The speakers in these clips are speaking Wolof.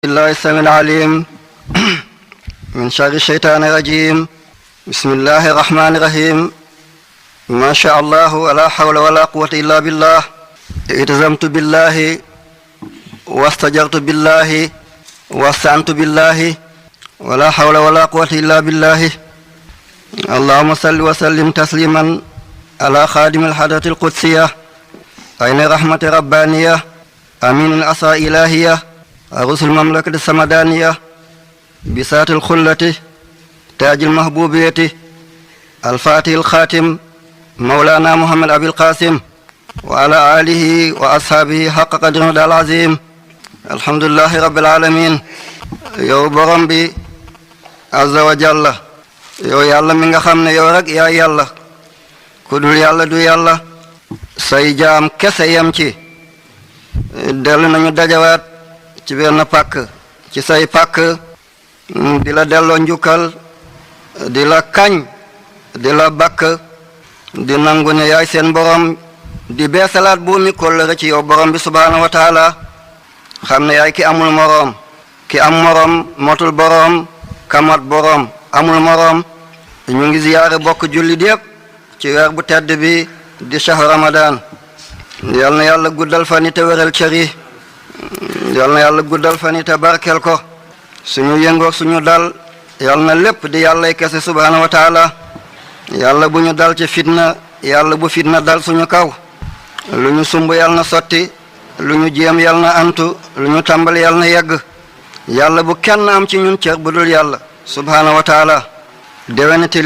الله السميع العليم من شر الشيطان الرجيم. بسم الله الرحمن الرحيم. ما شاء الله ولا حول ولا قوة إلا بالله. التزمت بالله واستجرت بالله واستعنت بالله ولا حول ولا قوة إلا بالله. اللهم صل وسلم تسليما على خادم الحضرة القدسية عين رحمة ربانية أمين العصا إلهية رسل المملكة السمدانية بساط الخلة تاج المحبوبية الفاتح الخاتم مولانا محمد أبي القاسم وعلى آله وأصحابه حق قدره العظيم. الحمد لله رب العالمين. yow borom bi azza wa jalla yow yàlla mi nga xam ne yow rek yaa yàlla ku dul yàlla du yàlla say jaam kese yem ci dellu nañu dajawaat ci benn pàkk ci say pàkk di la delloo njukkal di la kañ di la bakk di nangu ne yaay seen borom di beesalaat buumi kóllëre ci yow borom bi subhaanahu wa taala xam ne yaay ki amul moroom ki am moroom motul boroom kamat boroom amul moroom. ñu ngi ziyaare bokk jullit yépp ci weer bu tedd bi di shahru ramadan. yal na yàlla guddal fan yi te wéral cër yi, yal na yàlla guddal fan yi te barkel ko. suñu yëngoog suñu dal yal na lépp di yàllay kese subhaanahu wa taala. yàlla bu ñu dal ci fitna, yàlla bu fitna dal suñu kaw. lu ñu sumb yal na sotti, lu ñu jéem yal na antu, lu ñu tàmbali yal na yegg. yàlla bu kenn am ci ñun cër bu dul yàlla subhaanahu wa taala. déwénati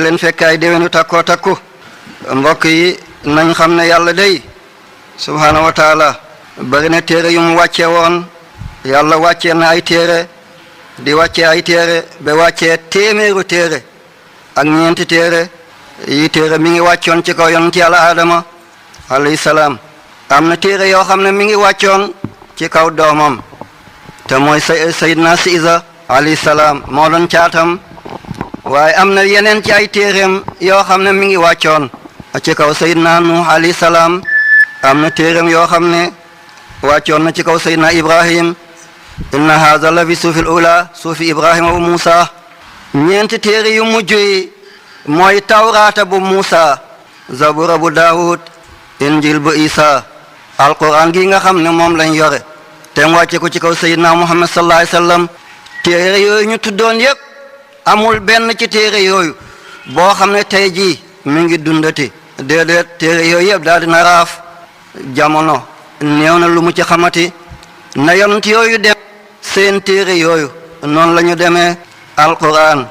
leen fekkaay déwénu takkoo takku. mbokk yi nañ xam ne yàlla day subhaanahu wa taala bari na téere yu mu wàcce woon. yàlla wàccee na ay téere di wàccee ay téere ba wàccee téeméeru téere ak ñeenti téere yi téere mi ngi wàccoon ci kaw yonent yàlla Adama alayhi salaam. am na téere yoo xam ne mi ngi wàccoon ci kaw doomam te mooy Sayyidina Isa alayhi salaam moo doon caatam. waaye am na yeneen ci ay téereem yoo xam ne mi ngi wàccoon ci kaw Sayyidina Nuh alayhi salaam. am na téereem yoo xam ne wàccoon na ci kaw Sayyidina Ibrahim. inna haza la fi suufil ula suufi Ibrahima bu Muusa. ñeenti téere yu mujj yi mooy tawraata bu Muusa, zabura bu Daawud, injil bu Isa, alquran gi nga xam ne moom lañ yore te mu wàcce ko ci kaw Sayyidina Muhammad sallallahu alayhi wa sallam. téere yooyu ñu tuddoon yépp amul benn ci téere yooyu boo xam ne tey jii mi ngi dundati. déedéet téere yooyu yëpp daal dina raaf. jamono néew na lu mu ci xamati. na yonent yooyu dem seen téere yooyu noonu la ñu demee. alquran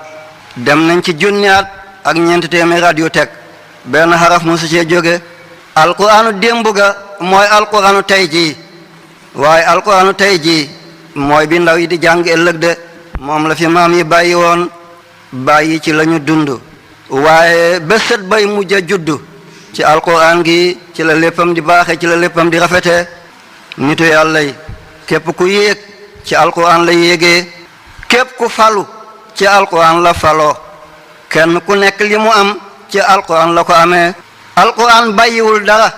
dem nañ ci junniyaat ak ñeenti téeméer yu teg benn xaraf musu cee jóge. alquranu démb ga mooy alquranu tey jii, waaye alquranu tey jii mooy bi ndaw yi di jàng ëllëg de. moom la fi maam yi bàyyi woon, bàyyi ci lañu dund. waaye bésët bay mujj a juddu ci alquran gi ci la léppam di baaxe, ci la léppam di rafete. nitu yàlla yi képp ku yéeg ci alquran la yéegee, képp ku falu ci alquran la faloo. kenn ku nekk li mu am ci alquran la ko amee. alquran bàyyiwul dara.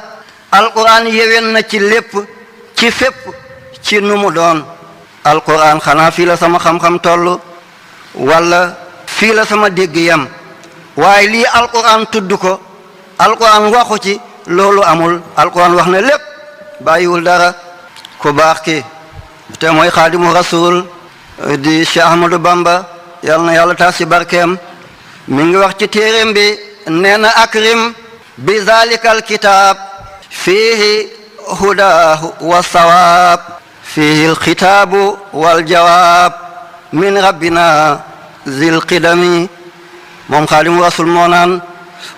alquran yéwén na ci lépp, ci fépp, ci nu mu doon. alquran xanaa fii la sama xam-xam toll wala fii la sama dégg yam, waaye lii alquran tudd ko, alquran waxu ci loolu amul. alquran wax na lépp, bàyyiwul dara. ku baax ki te mooy xaadimu rasul di Cheikh Ahmadou Bamba, yal na yàlla taas ci barkeem. mi ngi wax ci téeréem bi nee na akrim bi zalikal kitaab fiihi hudaahu wa sawaab fiihi alxitaabu wal jawaab min rabbina zil qidami. moom xaadimu rasul moo naan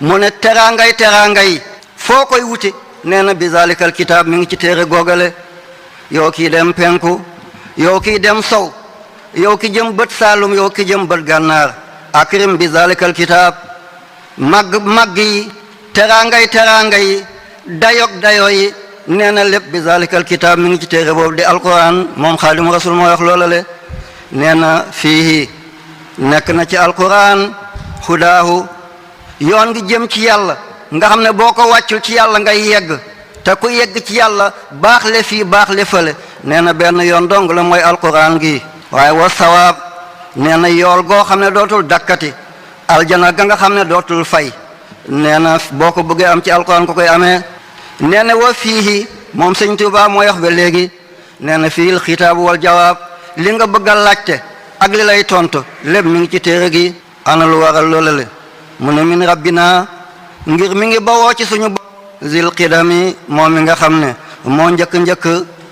mu ne teraangay foo koy wuti nee na bi zalikal kitaab mi ngi ci téere googale. yow kii dem penku, yow kii dem sow, yow ki jëm bët saalum, yow ki jëm bët gànnaar, akrim bi zalikal kitaab. màgg yi teraanga yi dayo yi nee na lépp bi zalikal kitaab mi ngi ci téere boobu di alquran. moom xaadimu rasul moo wax loolale. nee na fii nekk na ci alquran hudaahu yoon ngi jëm ci yàlla nga xam ne boo ko wàccul ci yàlla ngay yegg. te ku yegg ci yàlla baax le fii baax le fële nee na benn yoon dong la mooy alquran gi waaye wa sawaab nee na yool goo xam ne dootul dakkati aljana ga nga xam ne dootul fay nee na boo ko bëggee am ci alquran ko koy amee nee na wa fiihi moom sëñ Tuubaa mooy wax ba léegi nee na fii xitaabu wal jawaab li nga bëgg a laajte ak li lay tontu lépp mi ngi ci téere gi ana lu waral loolale mu ne min rabbina ngir mi ngi bawoo ci suñu zil qidami moom mi nga xam ne moo njëkk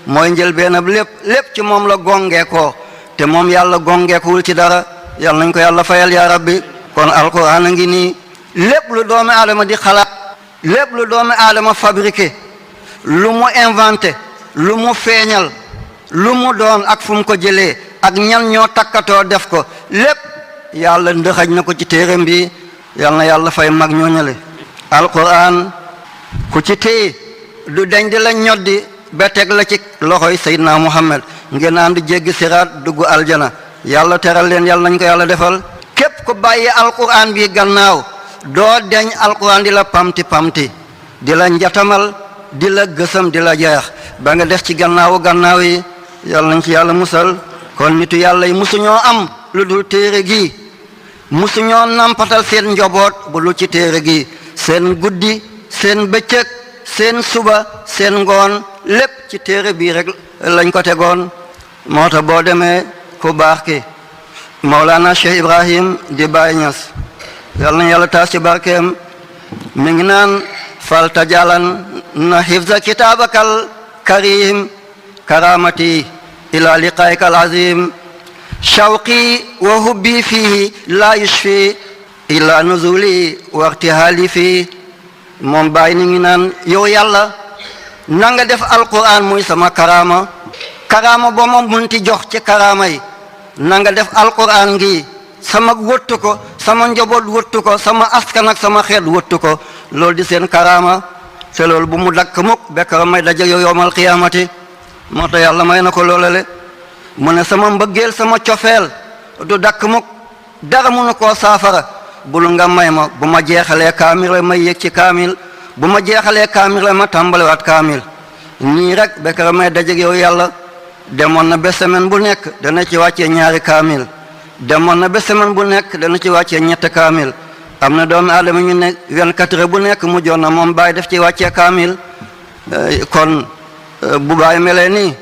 mooy njëlbeenam lépp ci moom la gongeekoo te moom yàlla gongeekuwul ci dara yàlla nañ ko yàlla fayal yaa rabbi kon alquran a ngi nii lépp lu doomu aadama di xalaat lépp lu doomu aadama fabriqué lu mu inventé lu mu feeñal lu mu doon ak fu mu ko jëlee ak ñan ñoo takkatoo def ko lépp yàlla ndëxaj na ko ci téereem bi yàlla na yàlla fay mag ñooñale alquran ku ci téye du deñ di la ñoddi ba teg la ci loxoy Seydina Muhammad ngeen ànd jéggi siraat dugg aljana yàlla teral leen yàlla nañ ko yàlla defal képp ku bàyyi alquran bi gannaaw doo deñ alquran di la pamti di la njatamal di la gësam di la jeex ba nga def ci gannaaw yi yàlla nañ ci yàlla musal kon nitu yàlla yi musuñoo am lu dul téere gi musuñoo nampatal seen njoboot bu lu ci téere gi seen guddi seen bëccëg seen suba seen ngoon lépp ci téere bii rek lañ ko tegoon moo tax boo demee ku baax ki Mawlana Cheikh Ibrahim di Baay Ñas yàlla na yàlla taas ci barkeem mi ngi naan fal tajalan na hifza kitabakal karim karamati ila liqaika al azim shawqi wa hubbi fihi la yushfi illa nuzuli wa irtihali fii moom Baay ni ngi naan yow yàlla na nga def alquran muy sama karama ba ma munti jox ci karama yi na nga def alquran gi sama wëttu ko sama njaboot wëttu ko sama askan ak sama xeet wëttu ko loolu di seen karama te loolu bu mu dakk mukk bekkara may daje yow yowmal qiyaamati moo tax yàlla may na ko loolale mu ne sama mbëggeel sama cofeel du dakk mukk dara munu koo saafara bul nga may ma bu ma jeexalee kaamil la ma yéeg ci kaamil bu ma jeexalee kaamil la ma tàmbaliwaat kaamil nii rek bekkara may daje yow yàlla demoon na ba semaine bu nekk dana ci wàccee ñaari kaamil demoon na ba semaine bu nekk dana ci wàccee ñett kaamil am na doomu aadama ñu ne 24 heures bu nekk mu joon na moom Baay def ci wàccee kaamil kon bu Baay melee nii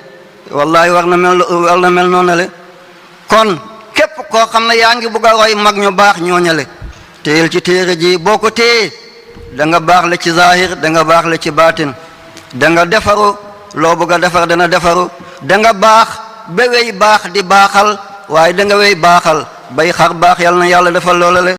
wallahi war na mel noonu le kon képp koo xam ne yaa ngi bugg a roy mag ñu baax ñooñale téyel ci téere ji boo ko téye da nga baax le ci zahir da nga baax le ci baatin da nga defaru loo bëgg a defar dana defaru da nga baax ba wey baax di baaxal waaye da nga wey baaxal bay xar baax yàlla na yàlla defal loola le